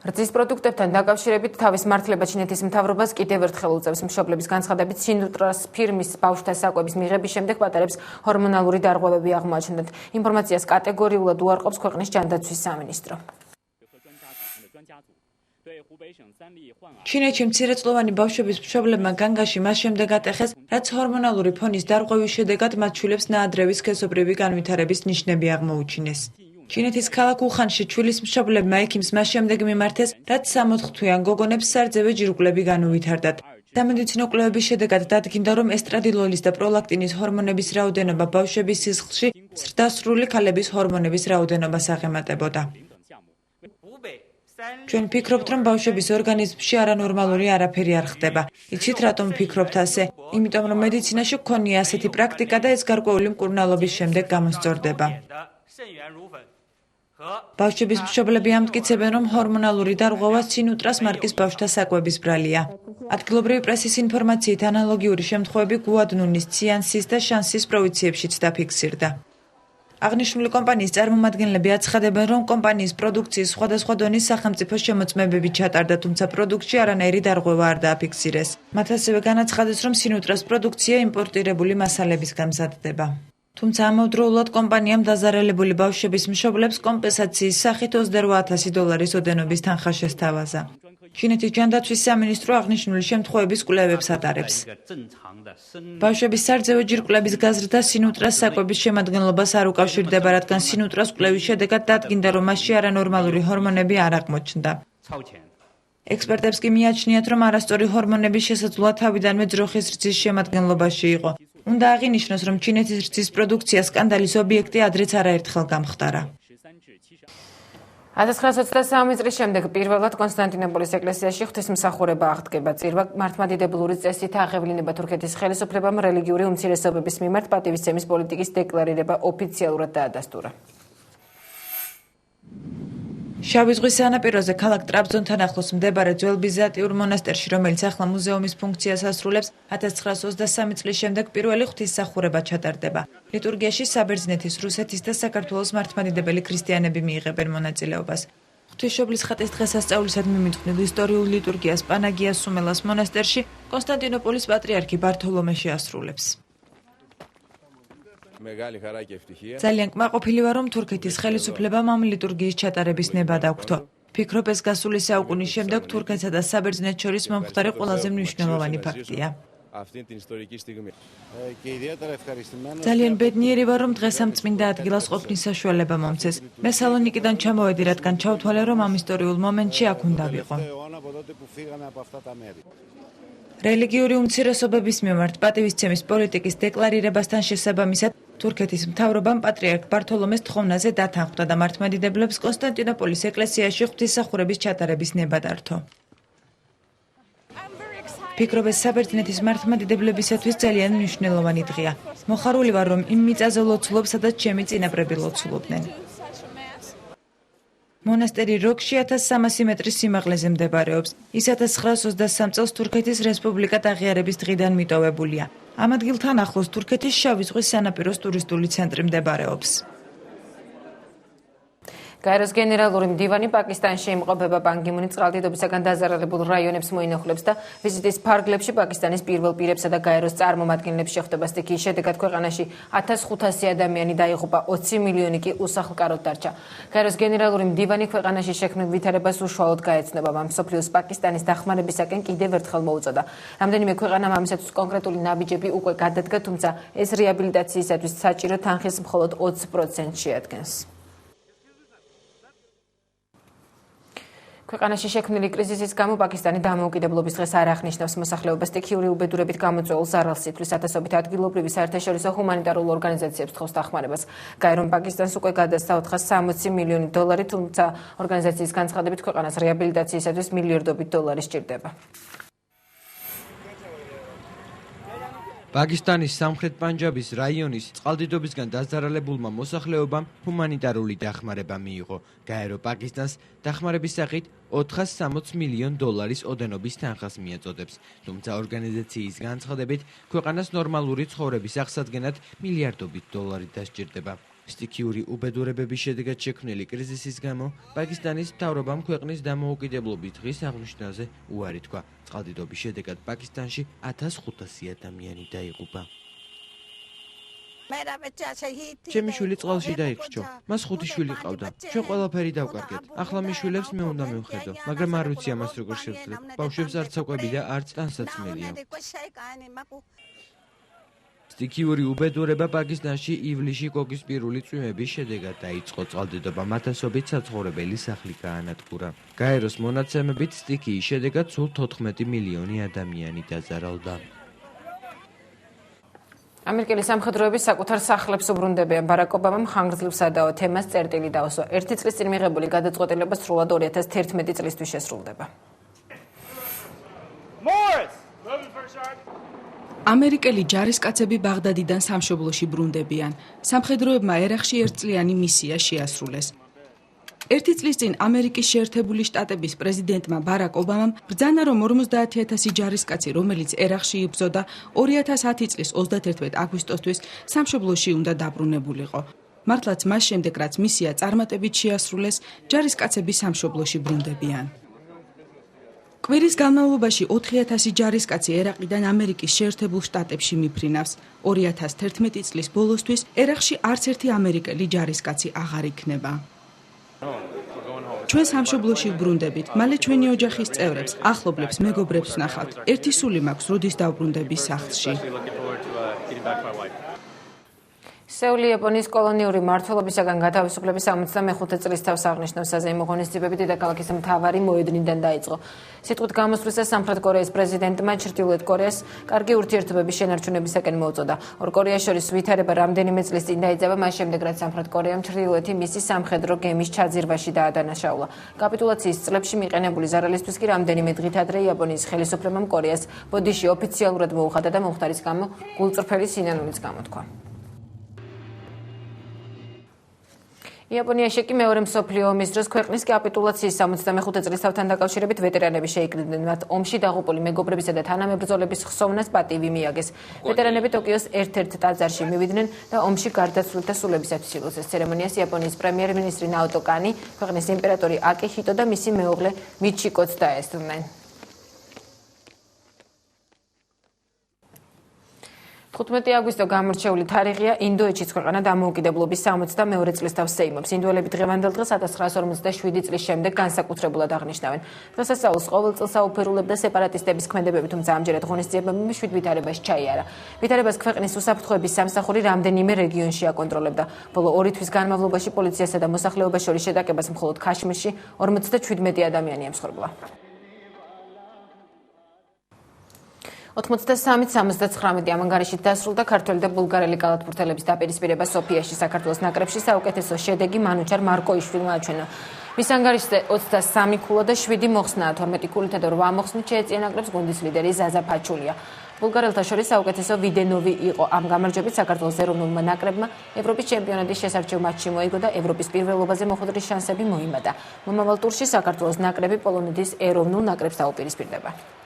რძის პროდუქტებთან დაკავშირებით თავის მართლება ჩინეთის მთავრობას კიდევ ერთხელ უწევს. მშობლების განცხადებით, სინუტრას ფირმის ბავშვთა საკვების მიღების შემდეგ პატარებს ჰორმონალური დარღვევები აღმოაჩნდათ. ინფორმაციას კატეგორიულად უარყოფს ქვეყნის ჯანდაცვის სამინისტრო. ჩინეთში მცირეწლოვანი ბავშვების მშობლებმა განგაში მას შემდეგ ატეხეს, რაც ჰორმონალური ფონის დარღვევის შედეგად მათ შვილებს ნაადრევი სქესობრივი განვითარების ნიშნები აღმოუჩინეს. ჩინეთის ქალაქ უხანში ჩვილის მშობლებმა ექიმს მას შემდეგ მიმართეს, რაც 64-თვიან გოგონებს სარძევე ჯირკვლები განუვითარდათ. სამედიცინო კვლევების შედეგად დადგინდა, რომ ესტრადილოლის და პროლაქტინის ჰორმონების რაოდენობა ბავშვების სისხლში ზრდასრული ქალების ჰორმონების რაოდენობას აღემატებოდა. ჩვენ ვფიქრობთ, რომ ბავშვების ორგანიზმში არანორმალური არაფერი არ ხდება. იცით რატომ ვფიქრობთ ასე? იმიტომ რომ მედიცინაში გქონია ასეთი პრაქტიკა და ეს გარკვეული მკურნალობის შემდეგ გამოსწორდება. ბავშვების მშობლები ამტკიცებენ, რომ ჰორმონალური დარღვევა სინუტრას მარკის ბავშვთა საკვების ბრალია. ადგილობრივი პრესის ინფორმაციით ანალოგიური შემთხვევები გუადნუნის, ციანსის და შანსის პროვინციებშიც დაფიქსირდა. აღნიშნული კომპანიის წარმომადგენლები აცხადებენ, რომ კომპანიის პროდუქციის სხვადასხვა დონის სახელმწიფო შემოწმებები ჩატარდა, თუმცა პროდუქტში არანაირი დარღვევა არ დააფიქსირეს. მათ ასევე განაცხადეს, რომ სინუტრას პროდუქცია იმპორტირებული მასალებისგან მზადდება. თუმცა ამავდროულად კომპანიამ დაზარალებული ბავშვების მშობლებს კომპენსაციის სახით $28,000 ოდენობის თანხა შესთავაზა. ჩინეთის ჯანდაცვის სამინისტრო აღნიშნული შემთხვევების კვლევებს ატარებს. ბავშვების სარძევე ჯირკვლების გაზრდა სინუტრას საკვების შემადგენლობას არ უკავშირდება, რადგან სინუტრას კვლევის შედეგად დადგინდა, რომ მასში არანორმალური ჰორმონები არ აღმოჩნდა. ექსპერტებს კი მიაჩნიათ, რომ არასწორი ჰორმონები შესაძლოა თავიდანვე ძროხის რძის შემადგენლობაში იყო. უნდა აღინიშნოს, რომ ჩინეთის რძის პროდუქცია სკანდალის ობიექტი ადრეც არაერთხელ გამხდარა. 1923 წლის შემდეგ პირველად კონსტანტინოპოლის ეკლესიაში ღვთისმსახურება აღდგება. წირვა მართლმადიდებლური წესით აღევლინება თურქეთის ხელისუფლებამ რელიგიური უმცირესობების მიმართ პატივისცემის პოლიტიკის დეკლარირება ოფიციალურად დაადასტურა. შავი ზღვის სანაპიროზე ქალაქ ტრაბზონთან ახლოს მდებარე ძველ ბიზანტიურ მონასტერში, რომელიც ახლა მუზეუმის ფუნქციას ასრულებს, 1923 წლის შემდეგ პირველი ღვთისმსახურება ჩატარდება. ლიტურგიაში საბერძნეთის, რუსეთის და საქართველოს მართლმადიდებელი ქრისტიანები მიიღებენ მონაწილეობას. ღვთისმშობლის ხატის დღესასწაულისად მიმიწვნილ ისტორიულ ლიტურგიას პანაგია სუმელას მონასტერში კონსტანტინოპოლის პატრიარქი ბართოლომე შეასრულებს. ძალიან კმაყოფილი ვარ, რომ თურქეთის ხელისუფლებამ ამ ლიტურგიის ჩატარების ნება დაგვრთო. ვფიქრობ, ეს გასული საუკუნის შემდეგ თურქეთსა და საბერძნეთს შორის მომხდარი ყველაზე მნიშვნელოვანი ფაქტია. ძალიან ბედნიერი ვარ, რომ დღეს ამ წმინდა ადგილას ყოფნის საშუალება მომცეს. მე სალონიკიდან ჩამოვედი, რადგან ჩავთვალე, რომ ამ ისტორიულ მომენტში აქ უნდა ვიყო. რელიგიური უმცირესობების მიმართ პატივისცემის პოლიტიკის დეკლარირებასთან შესაბამისად, თურქეთის მთავრობამ პატრიარქ ბართოლომეს თხოვნაზე დათანხმდა და მართლმადიდებლებს კონსტანტინოპოლის ეკლესიაში ღვთისმსახურების ჩატარების ნება დართო. ვფიქრობ, ეს საბერძნეთის მართლმადიდებლებისათვის ძალიან მნიშვნელოვანი დღეა. მოხარული ვარ, რომ იმ მიწაზე ლოცულობ, სადაც ჩემი წინაპრები ლოცულობდნენ. მონასტერი როკში 1300 მეტრის სიმაღლეზე მდებარეობს. ის 1923 წელს თურქეთის რესპუბლიკად აღიარების დღიდან მიტოვებულია. ამ ადგილთან ახლოს თურქეთის შავი ზღვის სანაპიროს ტურისტული ცენტრი მდებარეობს. გაეროს გენერალური მდივანი პაკისტანში იმყოფება. პან გი მუნი წყალდიდობისაგან დაზარალებულ რაიონებს მოინახულებს და ვიზიტის ფარგლებში პაკისტანის პირველ პირებსა და გაეროს წარმომადგენლებს შეხვდება. სტიქიის შედეგად ქვეყანაში 1500 ადამიანი დაიღუპა, 20 მილიონი კი უსახლკაროდ დარჩა. გაეროს გენერალური მდივანი ქვეყანაში შექმნილ ვითარებას უშუალოდ გაეცნობა. მან მსოფლიოს პაკისტანის დახმარებისაკენ კიდევ ერთხელ მოუწოდა. რამდენიმე ქვეყანამ ამისათვის კონკრეტული ნაბიჯები უკვე გადადგა, თუმცა ეს რეაბილიტაციისათვის საჭირო თანხის მხოლოდ 20% შეადგენს. ქვეყანაში შექმნილი კრიზისის გამო პაკისტანი დამოუკიდებლობის დღეს არ აღნიშნავს მოსახლეობას სტიქიური უბედურებით გამოწვეულ ზარალს ითვლის. ათასობით ადგილობრივი საერთაშორისო ჰუმანიტარულ ორგანიზაციებს თხოვს დახმარებას. გაერომ პაკისტანს უკვე გადასცა $460 მილიონი, თუმცა ორგანიზაციის განცხადებით ქვეყანას რეაბილიტაციისათვის მილიარდობით $. სჭირდება. პაკისტანის სამხრეთ პანჯაბის რაიონის წყალდიდობისგან დაზარალებულმა მოსახლეობამ ჰუმანიტარული დახმარება მიიღო. გაერო პაკისტანს დახმარების სახით $460 მილიონ ოდენობის თანხას მიაწოდებს. თუმცა ორგანიზაციის განცხადებით, ქვეყანას ნორმალური ცხოვრების აღსადგენად მილიარდობით $. დასჭირდება. სტიქიური უბედურებების შედეგად შექმნილი კრიზისის გამო პაკისტანის მთავრობამ ქვეყნის დამოუკიდებლობის დღის აღნიშვნაზე უარი თქვა. წყალდიდობის შედეგად პაკისტანში 1500 ადამიანი დაიღუპა. ჩემი შვილი წყალში დაიხრჩო. მას 5 შვილი ყავდა. ჩვენ ყველაფერი დავკარგეთ. ახლა მის შვილებს მე უნდა მივხედო, მაგრამ არ ვიცი ამას როგორ შევძლებ. ბავშვებს არც საკვები და არც ტანსაცმელია. სტიქიური უბედურება პაკისტანში ივლისში კოკის პირული წვიმების შედეგად დაიწყო. წყალდიდობა მათასობით საცხოვრებელი სახლი გაანადგურა. გაეროს მონაცემებით სტიქიის შედეგად სულ 14 მილიონი ადამიანი დაზარალდა. ამერიკელი სამხედროები საკუთარ სახლებს უბრუნდებიან. ბარაკ ობამამ ხანგრძლივ სადაო თემას წერტილი დაუსვა. 1 წლის წინ მიღებული გადაწყვეტილება სრულად 2011 წლისთვის შესრულდება. ამერიკელი ჯარისკაცები ბაღდადიდან სამშობლოში ბრუნდებიან. სამხედროებმა ერაყში ერთწლიანი მისია შეასრულეს. 1 წლის წინ ამერიკის შეერთებული შტატების პრეზიდენტმა ბარაკ ობამამ ბრძანა, რომ 50,000 ჯარისკაცი, რომელიც ერაყში იბრძოდა 2010 წლის 31 აგვისტოსთვის სამშობლოში უნდა დაბრუნებულიყო. მართლაც მას შემდეგ, რაც მისია წარმატებით შეასრულეს, ჯარისკაცები სამშობლოში ბრუნდებიან. კვირის განმავლობაში 4,000 ჯარისკაცი ერაყიდან ამერიკის შეერთებულ შტატებში მიფრინავს. 2011 წლის ბოლოსთვის ერაყში არც ერთი ამერიკელი ჯარისკაცი აღარ იქნება. ჩვენ სამშობლოში ვბრუნდებით, მალე ჩვენი ოჯახის წევრებს, ახლობლებს, მეგობრებს ვნახავთ. ერთი სული მაქვს, როდის დავბრუნდები სახლში. სეული იაპონიის კოლონიური მმართველობისაგან გათავისუფლების 65 წლის თავს აღნიშნავს. საზეიმო ღონისძიებები დედაქალაქის მთავარი მოედნიდან დაიწყო. სიტყვით გამოსვლისას სამხრეთ კორეის პრეზიდენტმა ჩრდილოეთ კორეას კარგი ურთიერთობების შენარჩუნებისაკენ მოუწოდა. ორ კორეას შორის ვითარება რამდენიმე წლის წინ დაიწყება, მას შემდეგ რაც სამხრეთ კორეამ ჩრდილოეთი მისი სამხედრო გემის ჩაძირვაში დაადანაშაულა. კაპიტულაციის წლებში მიყენებული ზარალისთვის კი რამდენიმე დღით ადრე იაპონიის ხელისუფლებამ კორეას ბოდიში ოფიციალურად მოუხადა და მომხდარის გამო გულწრფელი სინანულიც გამოთქვა. იაპონიაში კი მეორე მსოფლიო ომის დროს ქვეყნის კაპიტულაციის 65 წლისთავთან დაკავშირებით ვეტერანები შეიკრიბნენ. მათ ომში დაღუპული მეგობრებისა და თანამებრძოლების ხსოვნას პატივი მიაგეს. ვეტერანები ტოკიოს ერთ-ერთ ტაძარში მივიდნენ და ომში გარდაცვლილთა სულებისათვის ილოცეს. ცერემონიას იაპონიის პრემიერ-მინისტრი ნაოტო კანი, ქვეყნის იმპერატორი აკიჰიტო და მისი მეუღლე მიჩიკოც დაესწრნენ. 15 აგვისტო გამორჩეული თარიღია ინდოეთშიც ქვეყანა დამოუკიდებლობის 62 წლისთავს ეიმობს. ინდოელები დღევანდელ დღეს 1947 წლის შემდეგ განსაკუთრებულად აღნიშნავენ. დღესასწაულს ყოველ წელს აუფერულებდა სეპარატისტების ქმედებები, თუმცა ამჯერად ღონისძიებები შვიდ ვითარებას ჩაიარა. ვითარებას ქვეყნის უსაფრთხოების სამსახური რამდენიმე რეგიონში აკონტროლებდა. ბოლო 2 თვის განმავლობაში პოლიციასა და მოსახლეობას შორის შეტაკებას მხოლოდ ქაშმირში 57 ადამიანი ემსხვერპლა. 83-79 ამანგარიშით დასრულდა ქართველი და ბულგარელი კალათბურთელების დაპირისპირება სოფიაში. საქართველოს ნაკრებში საუკეთესო შედეგი მანუჩარ მარკოიშვილმა აჩვენა. მის ანგარიშზე 23 ქულა და 7 მოხსნა, 12 ქულითა და 8 მოხსნით შეეწია ნაკრებს გუნდის ლიდერი ზაზა ფაჩულია. ბულგარელთა შორის საუკეთესო ვიდენოვი იყო. ამ გამარჯვებით საქართველოს ეროვნულმა ნაკრებმა ევროპის ჩემპიონატის შესარჩევ მატჩში მოიგო და ევროპის პირველობაზე მოხვედრის შანსები მოიმატა. მომავალ ტურში საქართველოს ნაკრები პოლონეთის ეროვნულ ნაკრებს დაუპირისპირდება.